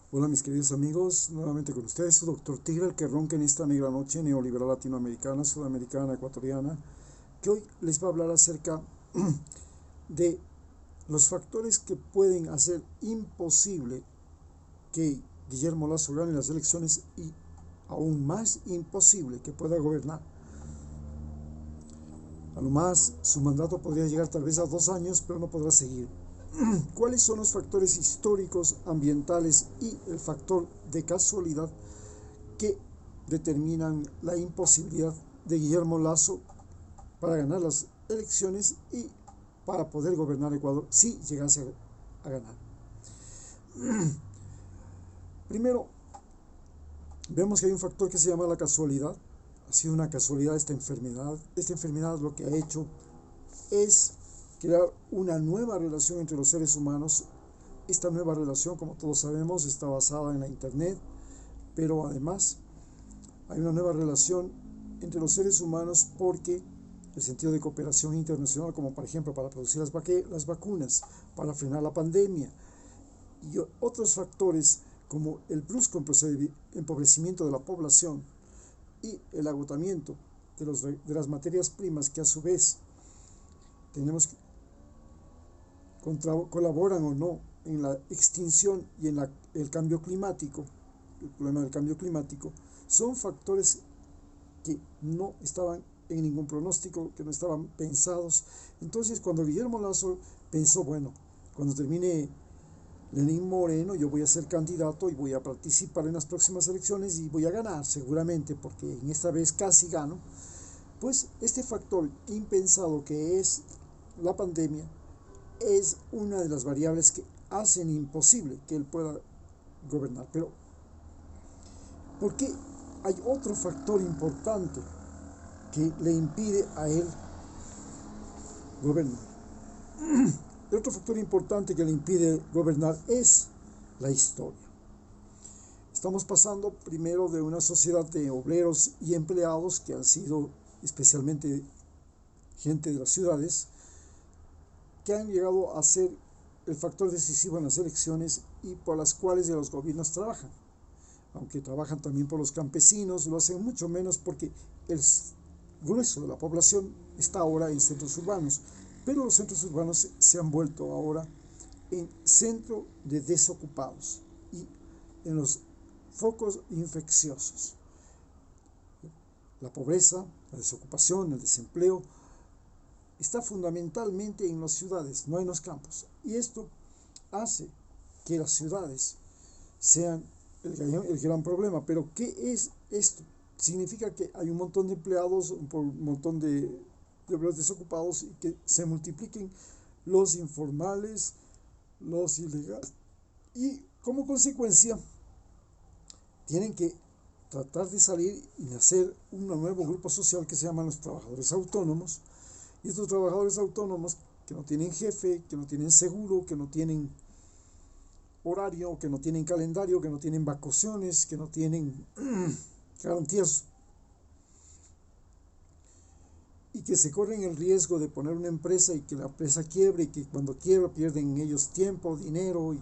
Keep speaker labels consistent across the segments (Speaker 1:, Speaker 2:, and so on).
Speaker 1: Hola mis queridos amigos, nuevamente con ustedes su doctor Tigre, el que ronca en esta negra noche neoliberal latinoamericana, sudamericana, ecuatoriana, que hoy les va a hablar acerca de los factores que pueden hacer imposible que Guillermo Lasso gane las elecciones y aún más imposible que pueda gobernar. A lo más, su mandato podría llegar tal vez a 2 años, pero no podrá seguir. ¿Cuáles son los factores históricos, ambientales y el factor de casualidad que determinan la imposibilidad de Guillermo Lasso para ganar las elecciones y para poder gobernar Ecuador si llegase a ganar? Primero, vemos que hay un factor que se llama la casualidad. Ha sido una casualidad esta enfermedad. Esta enfermedad lo que ha hecho es crear una nueva relación entre los seres humanos. Esta nueva relación, como todos sabemos, está basada en la internet, pero además hay una nueva relación entre los seres humanos porque el sentido de cooperación internacional, como por ejemplo para producir las vacunas, para frenar la pandemia y otros factores como el brusco empobrecimiento de la población y el agotamiento de las materias primas que a su vez tenemos colaboran o no en la extinción y en el cambio climático, el problema del cambio climático, son factores que no estaban en ningún pronóstico, que no estaban pensados. Entonces, cuando Guillermo Lasso pensó, bueno, cuando termine Lenín Moreno, yo voy a ser candidato y voy a participar en las próximas elecciones y voy a ganar seguramente, porque en esta vez casi gano, pues este factor impensado que es la pandemia es una de las variables que hacen imposible que él pueda gobernar. Pero, ¿por qué hay otro factor importante que le impide a él gobernar? El otro factor importante que le impide gobernar es la historia. Estamos pasando primero de una sociedad de obreros y empleados que han sido especialmente gente de las ciudades, que han llegado a ser el factor decisivo en las elecciones y por las cuales los gobiernos trabajan. Aunque trabajan también por los campesinos, lo hacen mucho menos porque el grueso de la población está ahora en centros urbanos, pero los centros urbanos se han vuelto ahora en centro de desocupados y en los focos infecciosos. La pobreza, la desocupación, el desempleo está fundamentalmente en las ciudades, no en los campos. Y esto hace que las ciudades sean el gran problema. Pero ¿qué es esto? Significa que hay un montón de empleados, un montón de obreros desocupados y que se multipliquen los informales, los ilegales. Y como consecuencia tienen que tratar de salir y hacer un nuevo grupo social que se llaman los trabajadores autónomos. Y estos trabajadores autónomos que no tienen jefe, que no tienen seguro, que no tienen horario, que no tienen calendario, que no tienen vacaciones, que no tienen garantías y que se corren el riesgo de poner una empresa y que la empresa quiebre y que cuando quiebra pierden ellos tiempo, dinero y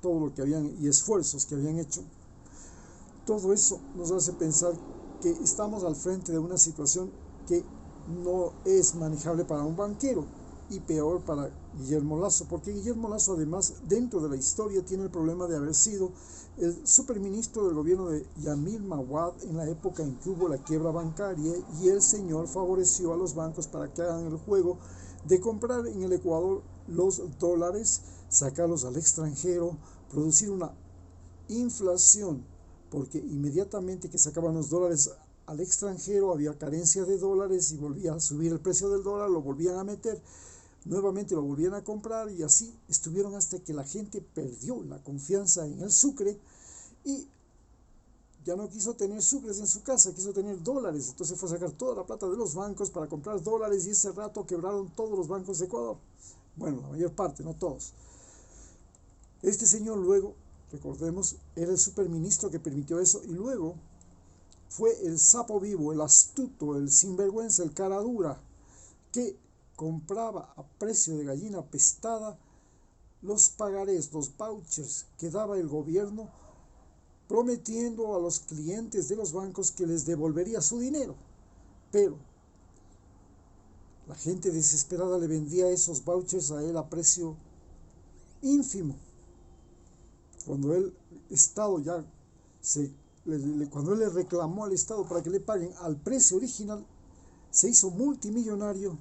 Speaker 1: todo lo que habían y esfuerzos que habían hecho. Todo eso nos hace pensar que estamos al frente de una situación que no es manejable para un banquero y peor para Guillermo Lasso, porque Guillermo Lasso además dentro de la historia tiene el problema de haber sido el superministro del gobierno de Yamil Mawad en la época en que hubo la quiebra bancaria y el señor favoreció a los bancos para que hagan el juego de comprar en el Ecuador los dólares, sacarlos al extranjero, producir una inflación, porque inmediatamente que sacaban los dólares al extranjero había carencia de dólares y volvía a subir el precio del dólar, lo volvían a meter, nuevamente lo volvían a comprar y así estuvieron hasta que la gente perdió la confianza en el sucre y ya no quiso tener sucres en su casa, quiso tener dólares. Entonces fue a sacar toda la plata de los bancos para comprar dólares y ese rato quebraron todos los bancos de Ecuador. Bueno, la mayor parte, no todos. Este señor luego, recordemos, era el superministro que permitió eso y luego fue el sapo vivo, el astuto, el sinvergüenza, el cara dura, que compraba a precio de gallina pestada los pagarés, los vouchers que daba el gobierno prometiendo a los clientes de los bancos que les devolvería su dinero. Pero la gente desesperada le vendía esos vouchers a él a precio ínfimo. Cuando el Estado cuando él le reclamó al Estado para que le paguen al precio original, se hizo multimillonario,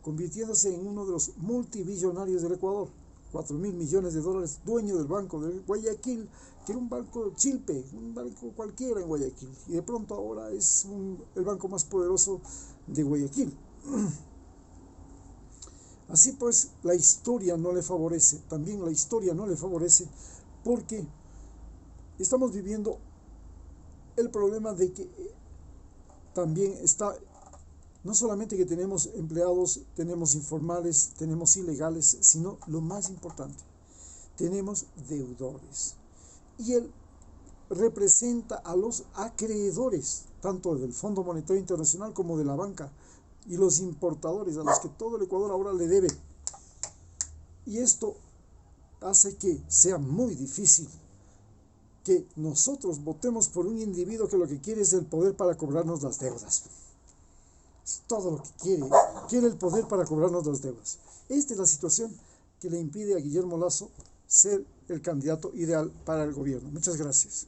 Speaker 1: convirtiéndose en uno de los multimillonarios del Ecuador. 4.000 millones de dólares, dueño del banco de Guayaquil, que era un banco chilpe, un banco cualquiera en Guayaquil, y de pronto ahora es el banco más poderoso de Guayaquil. Así pues, la historia no le favorece, también la historia no le favorece, porque estamos viviendo el problema de que también está, no solamente que tenemos empleados, tenemos informales, tenemos ilegales, sino lo más importante, tenemos deudores. Y él representa a los acreedores, tanto del Fondo Monetario Internacional como de la banca, y los importadores, a los que todo el Ecuador ahora le debe. Y esto hace que sea muy difícil que nosotros votemos por un individuo que lo que quiere es el poder para cobrarnos las deudas. Es todo lo que quiere el poder para cobrarnos las deudas. Esta es la situación que le impide a Guillermo Lasso ser el candidato ideal para el gobierno. Muchas gracias.